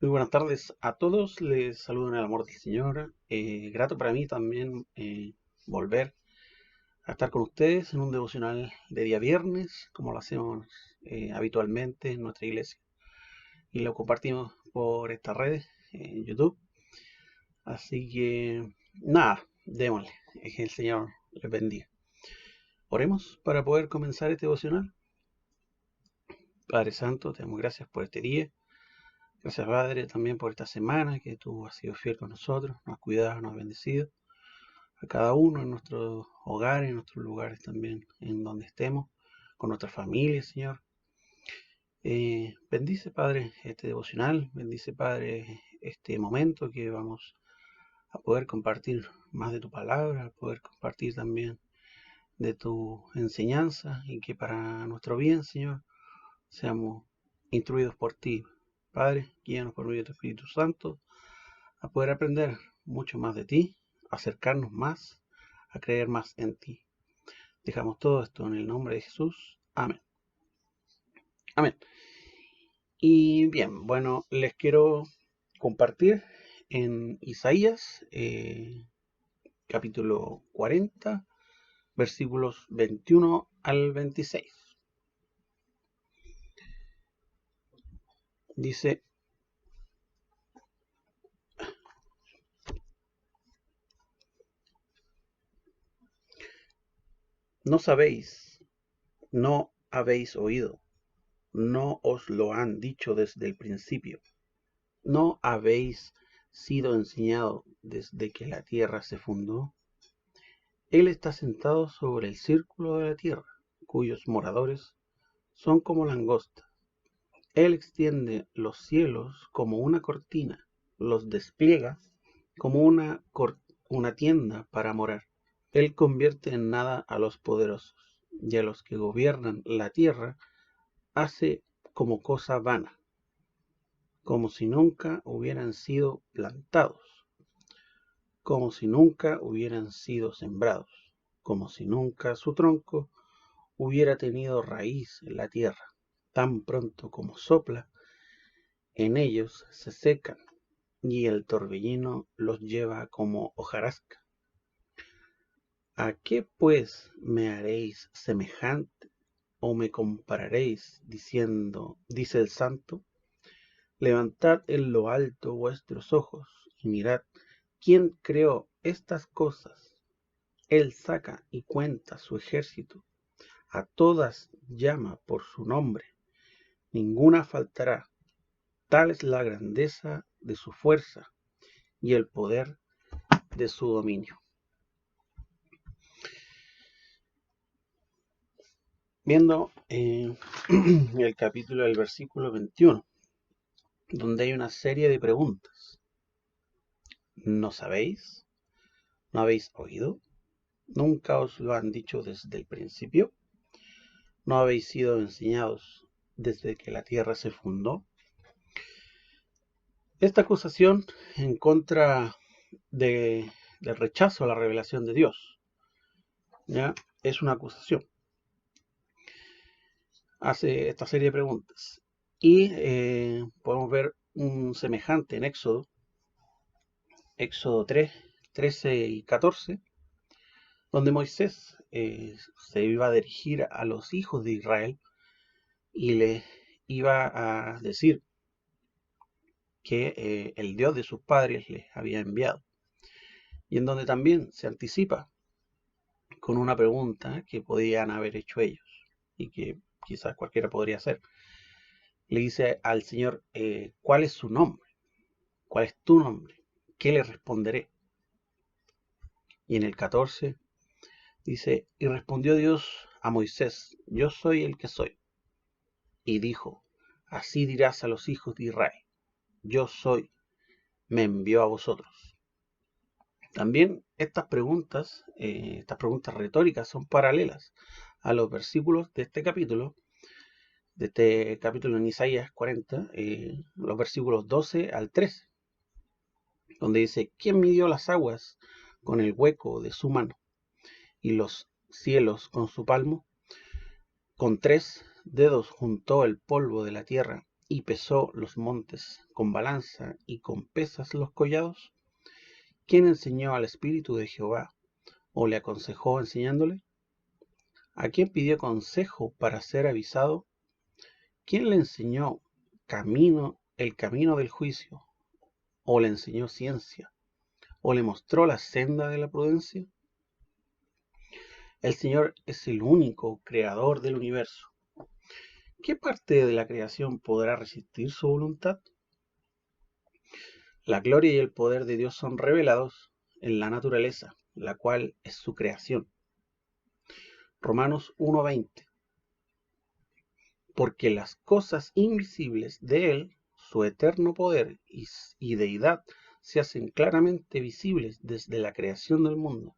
Muy buenas tardes a todos, les saludo en el amor del Señor. Grato para mí también volver a estar con ustedes en un devocional de día viernes, como lo hacemos habitualmente en nuestra iglesia. Y lo compartimos por estas redes, en YouTube. Así que nada, démosle, que el Señor les bendiga. Oremos para poder comenzar este devocional. Padre Santo, te damos gracias por este día. Gracias, Padre, también por esta semana que tú has sido fiel con nosotros, nos has cuidado, nos has bendecido. A cada uno en nuestros hogares, en nuestros lugares también, en donde estemos, con nuestra familia, Señor. Bendice, Padre, este devocional, bendice, Padre, este momento que vamos a poder compartir más de tu palabra, a poder compartir también de tu enseñanza y que para nuestro bien, Señor, seamos instruidos por ti. Padre, guíanos por medio de tu Espíritu Santo a poder aprender mucho más de ti, acercarnos más, a creer más en ti. Dejamos todo esto en el nombre de Jesús. Amén. Amén. Y bien, bueno, les quiero compartir en Isaías, capítulo 40, versículos 21 al 26. Dice: no sabéis, no habéis oído, no os lo han dicho desde el principio, no habéis sido enseñado desde que la tierra se fundó. Él está sentado sobre el círculo de la tierra, cuyos moradores son como langostas. Él extiende los cielos como una cortina, los despliega como una tienda para morar. Él convierte en nada a los poderosos, y a los que gobiernan la tierra hace como cosa vana, como si nunca hubieran sido plantados, como si nunca hubieran sido sembrados, como si nunca su tronco hubiera tenido raíz en la tierra. Tan pronto como sopla, en ellos se secan, y el torbellino los lleva como hojarasca. ¿A qué pues me haréis semejante, o me compararéis, diciendo, dice el Santo? Levantad en lo alto vuestros ojos, y mirad, ¿quién creó estas cosas? Él saca y cuenta su ejército, a todas llama por su nombre, ninguna faltará. Tal es la grandeza de su fuerza y el poder de su dominio. Viendo el capítulo del versículo 21, donde hay una serie de preguntas. ¿No sabéis? ¿No habéis oído? ¿Nunca os lo han dicho desde el principio? ¿No habéis sido enseñados desde que la tierra se fundó? Esta acusación en contra del rechazo a la revelación de Dios, ¿ya? Es una acusación. Hace esta serie de preguntas. Y podemos ver un semejante en Éxodo 3, 13 y 14, donde Moisés se iba a dirigir a los hijos de Israel y les iba a decir que el Dios de sus padres les había enviado. Y en donde también se anticipa con una pregunta que podían haber hecho ellos y que quizás cualquiera podría hacer. Le dice al Señor, ¿cuál es su nombre? ¿Cuál es tu nombre? ¿Qué le responderé? Y en el 14 dice, y respondió Dios a Moisés, yo soy el que soy. Y dijo, así dirás a los hijos de Israel, yo soy, me envió a vosotros. También estas preguntas retóricas son paralelas a los versículos de este capítulo en Isaías 40, los versículos 12 al 13, donde dice, ¿quién midió las aguas con el hueco de su mano y los cielos con su palmo? Con 3 dedos juntó el polvo de la tierra y pesó los montes con balanza y con pesas los collados? ¿Quién enseñó al Espíritu de Jehová o le aconsejó enseñándole? ¿A quién pidió consejo para ser avisado? ¿Quién le enseñó el camino del juicio? ¿O le enseñó ciencia? ¿O le mostró la senda de la prudencia? El Señor es el único creador del universo. ¿Qué parte de la creación podrá resistir su voluntad? La gloria y el poder de Dios son revelados en la naturaleza, la cual es su creación. Romanos 1:20. Porque las cosas invisibles de Él, su eterno poder y deidad, se hacen claramente visibles desde la creación del mundo,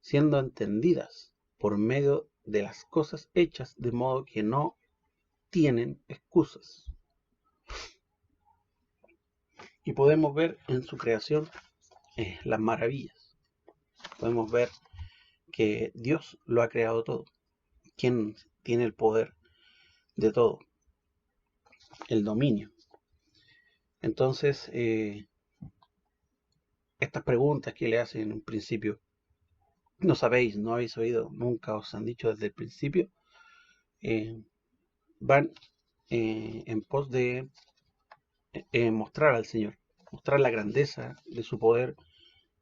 siendo entendidas por medio de las cosas hechas, de modo que no tienen excusas. Y podemos ver en su creación las maravillas. Podemos ver que Dios lo ha creado todo. Quien tiene el poder de todo, el dominio. Entonces, estas preguntas que le hacen en un principio, no sabéis, no habéis oído, nunca os han dicho desde el principio, van en pos de mostrar al Señor, mostrar la grandeza de su poder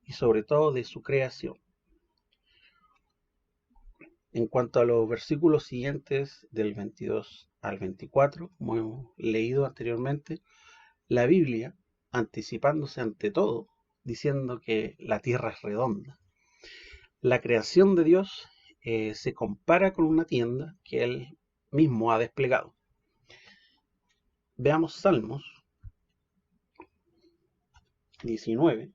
y sobre todo de su creación. En cuanto a los versículos siguientes del 22 al 24, como hemos leído anteriormente, la Biblia, anticipándose ante todo, diciendo que la tierra es redonda. La creación de Dios se compara con una tienda que Él mismo ha desplegado. Veamos Salmos 19,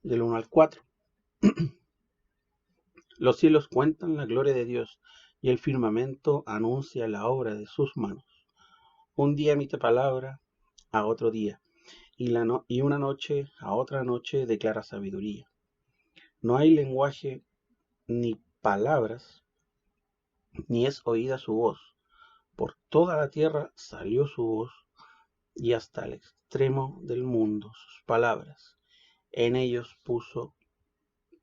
del 1 al 4. Los cielos cuentan la gloria de Dios y el firmamento anuncia la obra de sus manos. Un día emite palabra a otro día, y una noche a otra noche declara sabiduría. No hay lenguaje ni palabras, ni es oída su voz. Por toda la tierra salió su voz, y hasta el extremo del mundo sus palabras. En ellos puso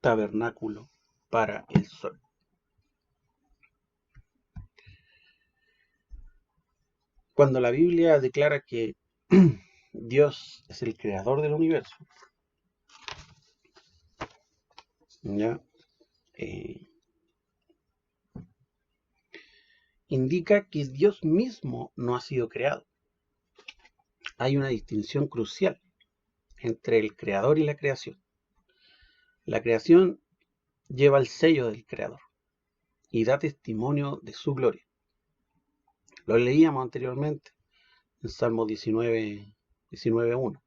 tabernáculo para el sol. Cuando la Biblia declara que Dios es el creador del universo, ¿ya? Indica que Dios mismo no ha sido creado. Hay una distinción crucial entre el creador y la creación. La creación lleva el sello del creador y da testimonio de su gloria. Lo leíamos anteriormente en Salmo 19:1.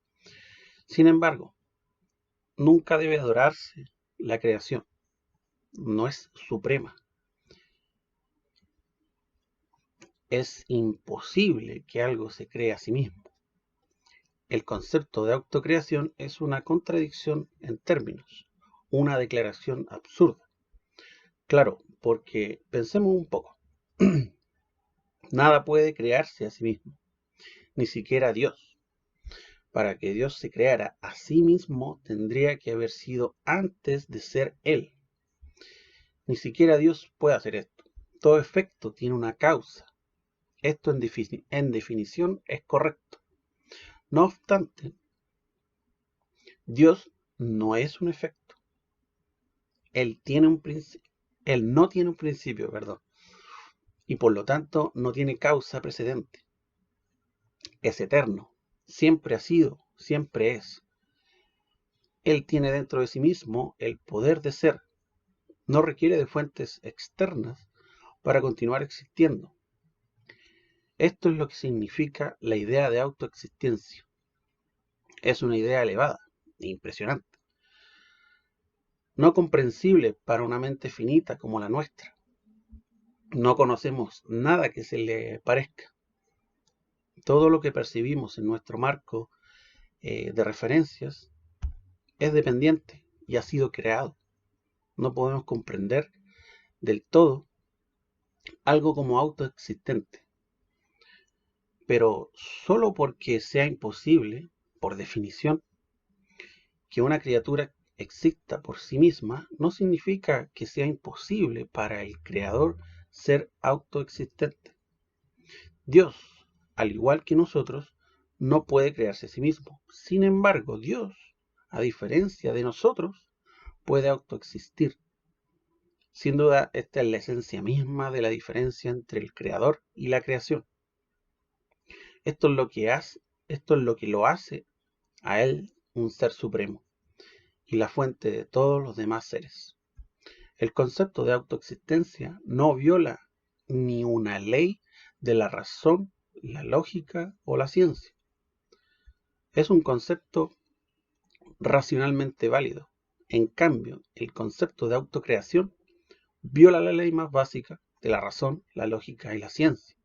Sin embargo, nunca debe adorarse la creación. No es suprema. Es imposible que algo se cree a sí mismo. El concepto de autocreación es una contradicción en términos, una declaración absurda. Claro, porque pensemos un poco. Nada puede crearse a sí mismo, ni siquiera Dios. Para que Dios se creara a sí mismo, tendría que haber sido antes de ser Él. Ni siquiera Dios puede hacer esto. Todo efecto tiene una causa. Esto en definición es correcto. No obstante, Dios no es un efecto. Él no tiene un principio, perdón. Y por lo tanto no tiene causa precedente. Es eterno. Siempre ha sido, siempre es. Él tiene dentro de sí mismo el poder de ser. No requiere de fuentes externas para continuar existiendo. Esto es lo que significa la idea de autoexistencia. Es una idea elevada e impresionante, no comprensible para una mente finita como la nuestra. No conocemos nada que se le parezca. Todo lo que percibimos en nuestro marco de referencias es dependiente y ha sido creado. No podemos comprender del todo algo como autoexistente. Pero solo porque sea imposible, por definición, que una criatura exista por sí misma, no significa que sea imposible para el Creador ser autoexistente. Dios, al igual que nosotros, no puede crearse a sí mismo. Sin embargo, Dios, a diferencia de nosotros, puede autoexistir. Sin duda, esta es la esencia misma de la diferencia entre el Creador y la creación. Esto es lo que lo hace a Él un ser supremo y la fuente de todos los demás seres. El concepto de autoexistencia no viola ni una ley de la razón, la lógica o la ciencia. Es un concepto racionalmente válido. En cambio, el concepto de autocreación viola la ley más básica de la razón, la lógica y la ciencia.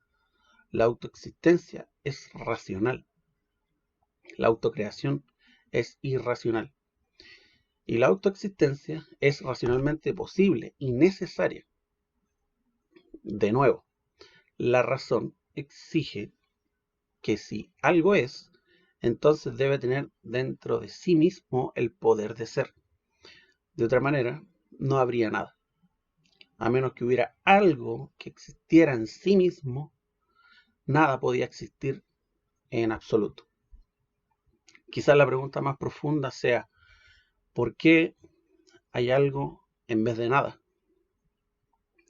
La autoexistencia es racional. La autocreación es irracional. Y la autoexistencia es racionalmente posible y necesaria. De nuevo, la razón exige que si algo es, entonces debe tener dentro de sí mismo el poder de ser. De otra manera, no habría nada. A menos que hubiera algo que existiera en sí mismo, nada podía existir en absoluto. Quizás la pregunta más profunda sea, ¿por qué hay algo en vez de nada?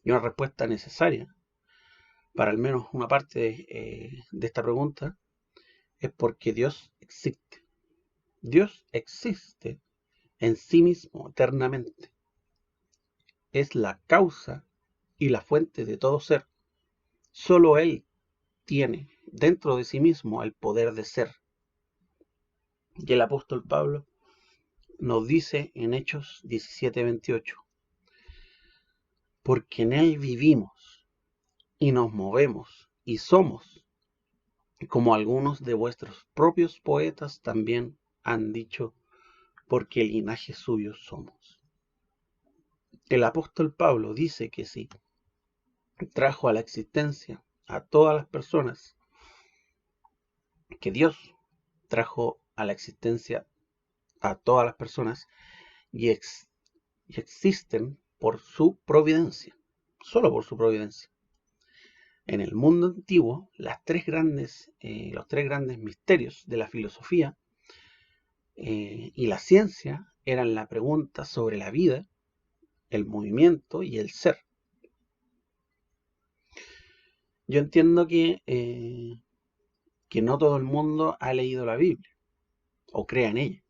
Y una respuesta necesaria para al menos una parte de esta pregunta es porque Dios existe. Dios existe en sí mismo eternamente. Es la causa y la fuente de todo ser. Solo Él tiene dentro de sí mismo el poder de ser. Y el apóstol Pablo nos dice en Hechos 17:28, porque en Él vivimos y nos movemos y somos, como algunos de vuestros propios poetas también han dicho, porque linaje suyo somos. El apóstol Pablo dice que sí, trajo a la existencia a todas las personas, que Dios trajo a la existencia a todas las personas y existen por su providencia, solo por su providencia. En el mundo antiguo, los tres grandes misterios de la filosofía y la ciencia eran la pregunta sobre la vida, el movimiento y el ser. Yo entiendo que no todo el mundo ha leído la Biblia o crea en ella,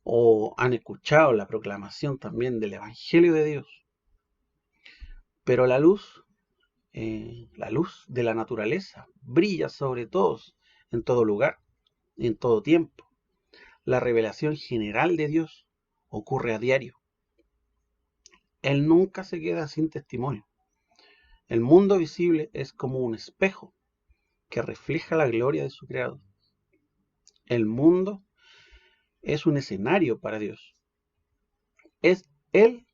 o han escuchado la proclamación también del Evangelio de Dios, pero la luz de la naturaleza brilla sobre todos, en todo lugar, en todo tiempo. La revelación general de Dios ocurre a diario. Él nunca se queda sin testimonio. El mundo visible es como un espejo que refleja la gloria de su creador. El mundo es un escenario para Dios. Es Él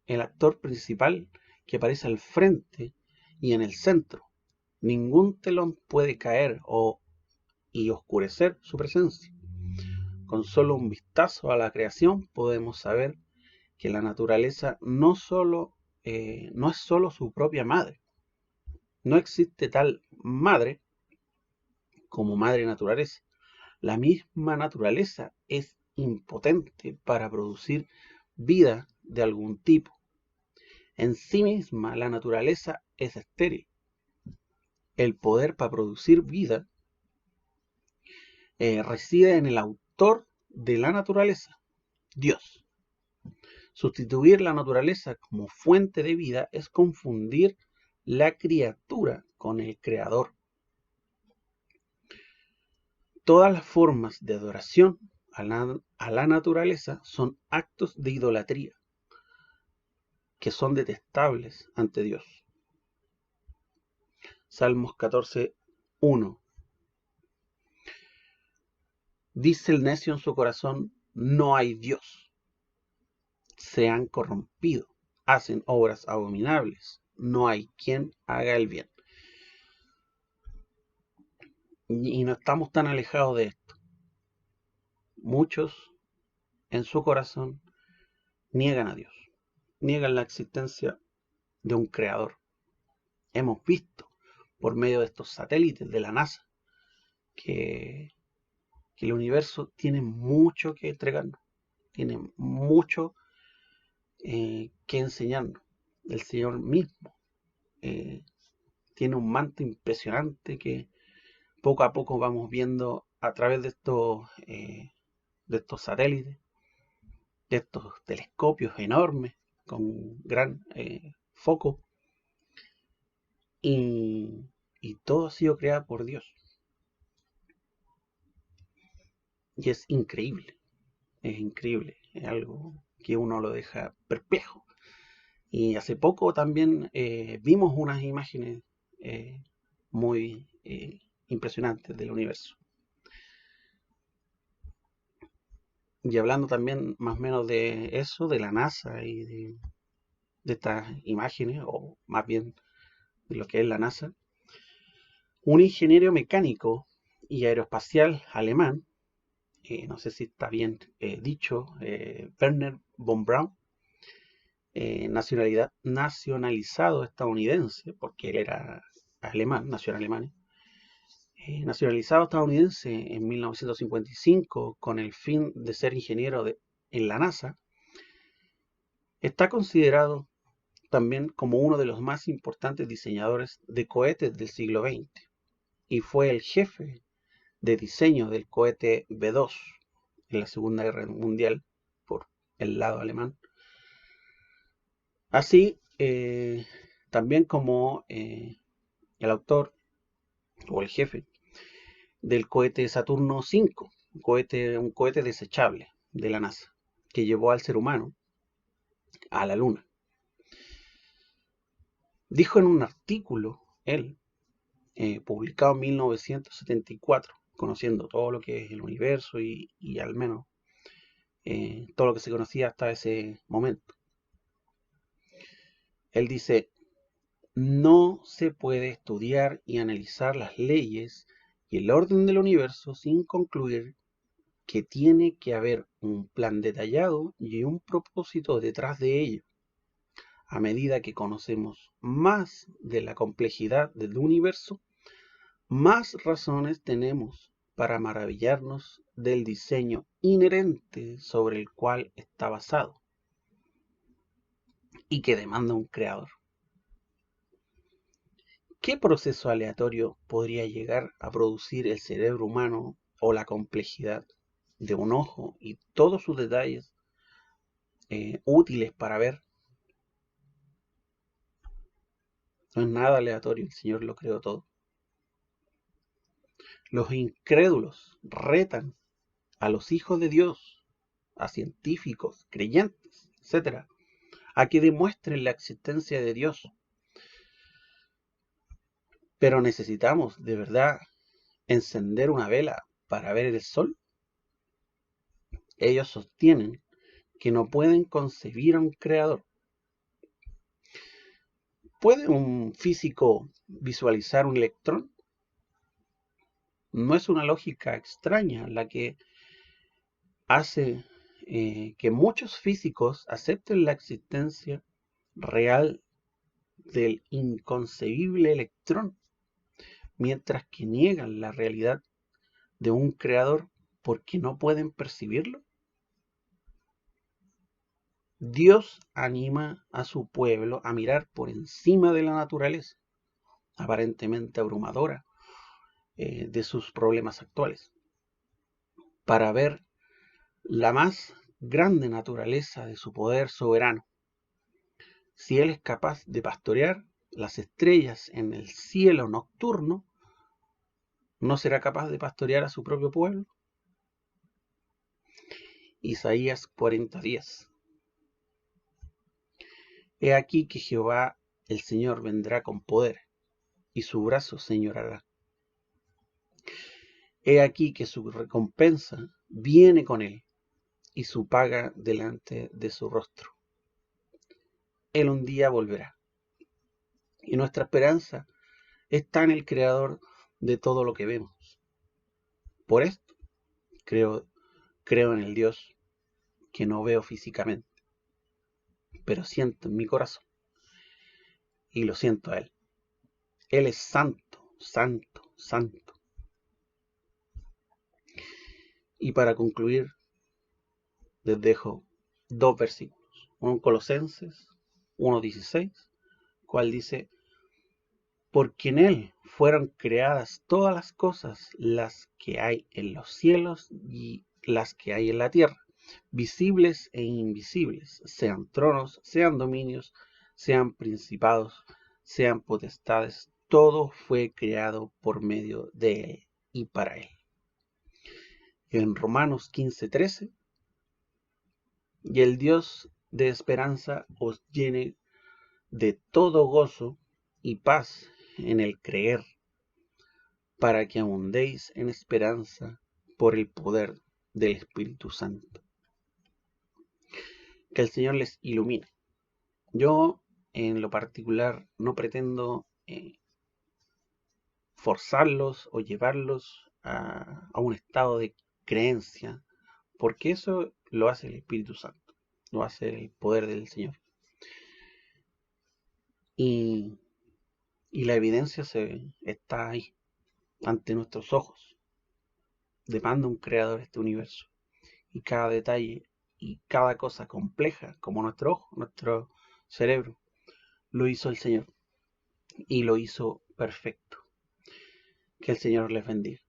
el actor principal que aparece al frente y en el centro. Ningún telón puede caer y oscurecer su presencia. Con solo un vistazo a la creación podemos saber que la naturaleza no es solo su propia madre. No existe tal madre como madre naturaleza. La misma naturaleza es impotente para producir vida de algún tipo. En sí misma la naturaleza es estéril. El poder para producir vida reside en el autor de la naturaleza, Dios. Sustituir la naturaleza como fuente de vida es confundir la criatura con el creador. Todas las formas de adoración a la naturaleza son actos de idolatría que son detestables ante Dios. Salmos 14:1. Dice el necio en su corazón, no hay Dios. Se han corrompido, hacen obras abominables, no hay quien haga el bien. Y no estamos tan alejados de esto. Muchos en su corazón niegan a Dios, niegan la existencia de un creador. Hemos visto por medio de estos satélites de la NASA que el universo tiene mucho que entregarnos, tiene mucho que enseñarnos. El Señor mismo tiene un manto impresionante que poco a poco vamos viendo a través de estos satélites, de estos telescopios enormes con gran foco, y todo ha sido creado por Dios. Y es increíble, es algo que uno lo deja perplejo. Y hace poco también vimos unas imágenes muy impresionantes del universo. Y hablando también más o menos de eso, de la NASA y de estas imágenes, o más bien de lo que es la NASA, un ingeniero mecánico y aeroespacial alemán, no sé si está bien dicho, Wernher von Braun, nacionalizado estadounidense, porque él era alemán, nació en Alemania, nacionalizado estadounidense en 1955 con el fin de ser ingeniero en la NASA, está considerado también como uno de los más importantes diseñadores de cohetes del siglo XX y fue el jefe de diseño del cohete B-2 en la Segunda Guerra Mundial por el lado alemán. Así, también como el autor o el jefe del cohete Saturno V, un cohete desechable de la NASA, que llevó al ser humano a la Luna. Dijo en un artículo, él, publicado en 1974, conociendo todo lo que es el universo y al menos todo lo que se conocía hasta ese momento. Él dice: no se puede estudiar y analizar las leyes y el orden del universo sin concluir que tiene que haber un plan detallado y un propósito detrás de ello. A medida que conocemos más de la complejidad del universo, más razones tenemos para maravillarnos del diseño inherente sobre el cual está basado y que demanda un creador. ¿Qué proceso aleatorio podría llegar a producir el cerebro humano o la complejidad de un ojo y todos sus detalles útiles para ver? No es nada aleatorio, el Señor lo creó todo. Los incrédulos retan a los hijos de Dios, a científicos, creyentes, etc., a que demuestren la existencia de Dios. Pero necesitamos, de verdad, encender una vela para ver el sol. Ellos sostienen que no pueden concebir a un creador. ¿Puede un físico visualizar un electrón? No es una lógica extraña la que hace que muchos físicos acepten la existencia real del inconcebible electrón, mientras que niegan la realidad de un creador porque no pueden percibirlo. Dios anima a su pueblo a mirar por encima de la naturaleza, aparentemente abrumadora, de sus problemas actuales, para ver la más grande naturaleza de su poder soberano. Si Él es capaz de pastorear las estrellas en el cielo nocturno, ¿no será capaz de pastorear a su propio pueblo? Isaías 40:10. He aquí que Jehová el Señor vendrá con poder, y su brazo señorará. He aquí que su recompensa viene con él, y su paga delante de su rostro. Él un día volverá. Y nuestra esperanza está en el Creador de todo lo que vemos. Por esto creo en el Dios que no veo físicamente, pero siento en mi corazón y lo siento a Él. Él es santo, santo, santo. Y para concluir, les dejo dos versículos. Uno en Colosenses 1:16, cual dice: porque en Él fueron creadas todas las cosas, las que hay en los cielos y las que hay en la tierra, visibles e invisibles, sean tronos, sean dominios, sean principados, sean potestades, todo fue creado por medio de Él y para Él. En Romanos 15:13, y el Dios de esperanza os llene de todo gozo y paz en el creer, para que abundéis en esperanza por el poder del Espíritu Santo. Que el Señor les ilumine. Yo, en lo particular, no pretendo forzarlos o llevarlos a un estado de creencia, porque eso lo hace el Espíritu Santo, lo hace el poder del Señor. Y la evidencia está ahí, ante nuestros ojos. Demanda un creador este universo. Y cada detalle y cada cosa compleja, como nuestro ojo, nuestro cerebro, lo hizo el Señor. Y lo hizo perfecto. Que el Señor les bendiga.